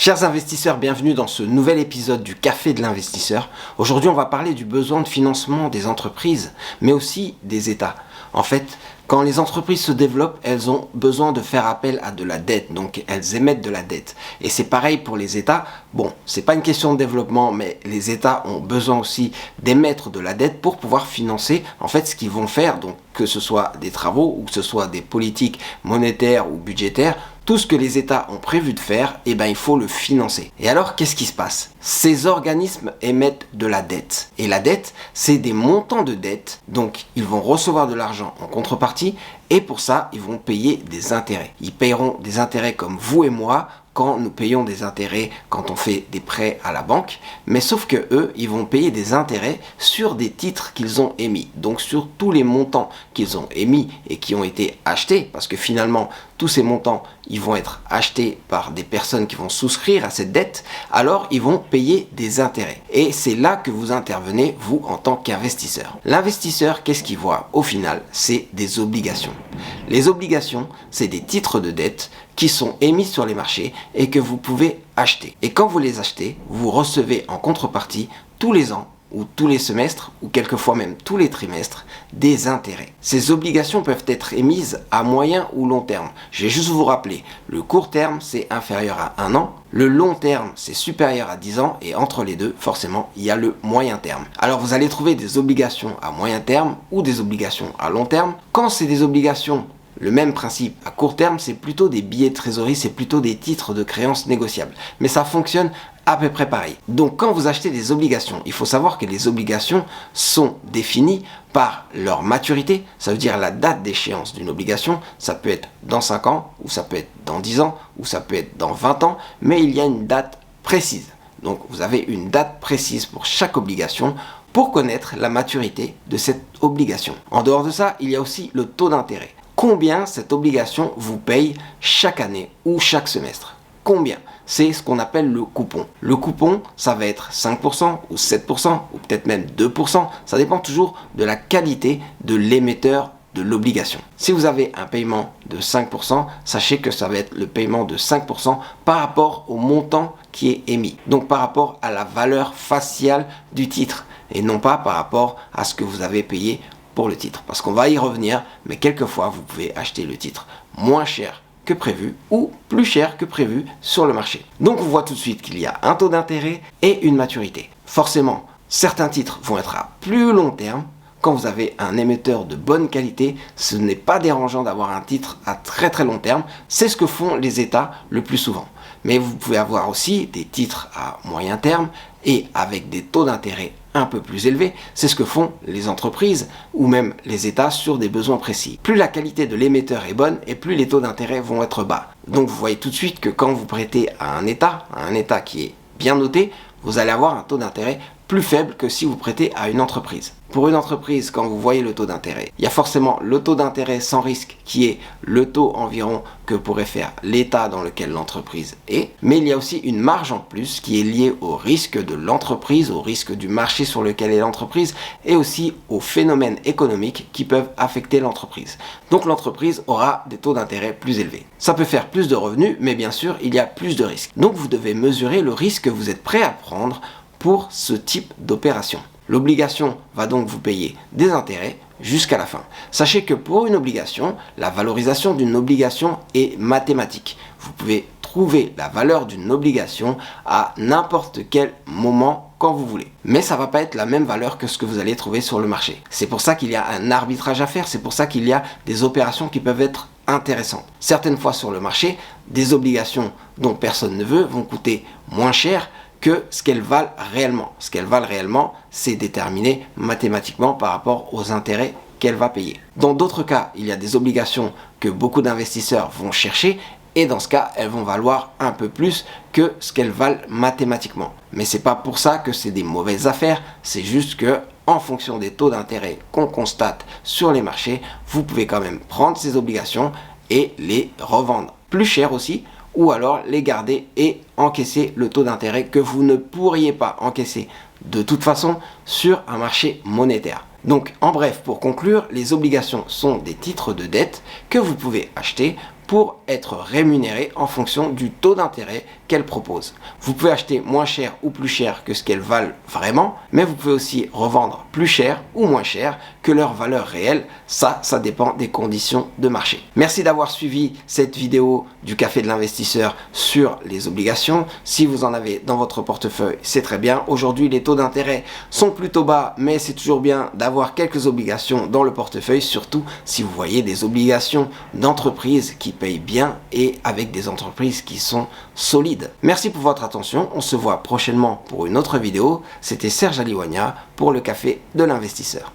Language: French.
Chers investisseurs, bienvenue dans ce nouvel épisode du Café de l'investisseur. Aujourd'hui, on va parler du besoin de financement des entreprises, mais aussi des États. En fait, quand les entreprises se développent, elles ont besoin de faire appel à de la dette, donc elles émettent de la dette. Et c'est pareil pour les États. Bon, c'est pas une question de développement, mais les États ont besoin aussi d'émettre de la dette pour pouvoir financer en fait ce qu'ils vont faire, donc que ce soit des travaux ou que ce soit des politiques monétaires ou budgétaires. Tout ce que les États ont prévu de faire, il faut le financer. Et alors, qu'est-ce qui se passe? Ces organismes émettent de la dette. Et la dette, c'est des montants de dette. Donc, ils vont recevoir de l'argent en contrepartie. Et pour ça, ils vont payer des intérêts. Ils paieront des intérêts comme vous et moi quand nous payons des intérêts quand on fait des prêts à la banque. Mais sauf que eux, ils vont payer des intérêts sur des titres qu'ils ont émis. Donc sur tous les montants qu'ils ont émis et qui ont été achetés. Parce que finalement, tous ces montants, ils vont être achetés par des personnes qui vont souscrire à cette dette. Alors, ils vont payer des intérêts. Et c'est là que vous intervenez, vous, en tant qu'investisseur. L'investisseur, qu'est-ce qu'il voit? Au final, c'est des obligations. Les obligations, c'est des titres de dette qui sont émis sur les marchés et que vous pouvez acheter. Et quand vous les achetez, vous recevez en contrepartie tous les ans ou tous les semestres, ou quelquefois même tous les trimestres, des intérêts. Ces obligations peuvent être émises à moyen ou long terme. Je vais juste vous rappeler, le court terme, c'est inférieur à 1 an, le long terme, c'est supérieur à 10 ans, et entre les deux, forcément, il y a le moyen terme. Alors vous allez trouver des obligations à moyen terme ou des obligations à long terme. Quand c'est des obligations, le même principe, à court terme, c'est plutôt des billets de trésorerie, c'est plutôt des titres de créances négociables. Mais ça fonctionne à peu près pareil. Donc quand vous achetez des obligations, il faut savoir que les obligations sont définies par leur maturité, ça veut dire la date d'échéance d'une obligation, ça peut être dans 5 ans, ou ça peut être dans 10 ans, ou ça peut être dans 20 ans, mais il y a une date précise. Donc vous avez une date précise pour chaque obligation pour connaître la maturité de cette obligation. En dehors de ça, il y a aussi le taux d'intérêt. Combien cette obligation vous paye chaque année ou chaque semestre? Combien? C'est ce qu'on appelle le coupon. Le coupon, ça va être 5% ou 7% ou peut-être même 2%. Ça dépend toujours de la qualité de l'émetteur de l'obligation. Si vous avez un paiement de 5%, sachez que ça va être le paiement de 5% par rapport au montant qui est émis. Donc par rapport à la valeur faciale du titre et non pas par rapport à ce que vous avez payé pour le titre. Parce qu'on va y revenir, mais quelquefois vous pouvez acheter le titre moins cher que prévu ou plus cher que prévu sur le marché. Donc on voit tout de suite qu'il y a un taux d'intérêt et une maturité. Forcément, certains titres vont être à plus long terme. Quand vous avez un émetteur de bonne qualité, ce n'est pas dérangeant d'avoir un titre à très très long terme. C'est ce que font les États le plus souvent. Mais vous pouvez avoir aussi des titres à moyen terme et avec des taux d'intérêt un peu plus élevés. C'est ce que font les entreprises ou même les États sur des besoins précis. Plus la qualité de l'émetteur est bonne et plus les taux d'intérêt vont être bas. Donc vous voyez tout de suite que quand vous prêtez à un État qui est bien noté, vous allez avoir un taux d'intérêt plus faible que si vous prêtez à une entreprise. Pour une entreprise, quand vous voyez le taux d'intérêt, il y a forcément le taux d'intérêt sans risque qui est le taux environ que pourrait faire l'état dans lequel l'entreprise est, mais il y a aussi une marge en plus qui est liée au risque de l'entreprise, au risque du marché sur lequel est l'entreprise et aussi aux phénomènes économiques qui peuvent affecter l'entreprise. Donc l'entreprise aura des taux d'intérêt plus élevés. Ça peut faire plus de revenus, mais bien sûr, il y a plus de risques. Donc vous devez mesurer le risque que vous êtes prêt à prendre pour ce type d'opération. L'obligation va donc vous payer des intérêts jusqu'à la fin. Sachez que pour une obligation, la valorisation d'une obligation est mathématique. Vous pouvez trouver la valeur d'une obligation à n'importe quel moment quand vous voulez. Mais ça ne va pas être la même valeur que ce que vous allez trouver sur le marché. C'est pour ça qu'il y a un arbitrage à faire, c'est pour ça qu'il y a des opérations qui peuvent être intéressantes. Certaines fois sur le marché, des obligations dont personne ne veut vont coûter moins cher que ce qu'elles valent réellement. Ce qu'elles valent réellement, c'est déterminé mathématiquement par rapport aux intérêts qu'elle va payer. Dans d'autres cas, il y a des obligations que beaucoup d'investisseurs vont chercher et dans ce cas, elles vont valoir un peu plus que ce qu'elles valent mathématiquement. Mais c'est pas pour ça que c'est des mauvaises affaires, c'est juste que en fonction des taux d'intérêt qu'on constate sur les marchés, vous pouvez quand même prendre ces obligations et les revendre plus cher aussi, ou alors les garder et encaisser le taux d'intérêt que vous ne pourriez pas encaisser de toute façon sur un marché monétaire. Donc en bref, pour conclure, les obligations sont des titres de dette que vous pouvez acheter pour être rémunérée en fonction du taux d'intérêt qu'elles proposent. Vous pouvez acheter moins cher ou plus cher que ce qu'elles valent vraiment, mais vous pouvez aussi revendre plus cher ou moins cher que leur valeur réelle. Ça dépend des conditions de marché. Merci d'avoir suivi cette vidéo du Café de l'investisseur sur les obligations. Si vous en avez dans votre portefeuille, c'est très bien. Aujourd'hui, les taux d'intérêt sont plutôt bas, mais c'est toujours bien d'avoir quelques obligations dans le portefeuille, surtout si vous voyez des obligations d'entreprises qui payent bien et avec des entreprises qui sont solides. Merci pour votre attention. On se voit prochainement pour une autre vidéo. C'était Serge Aliwanya pour le Café de l'investisseur.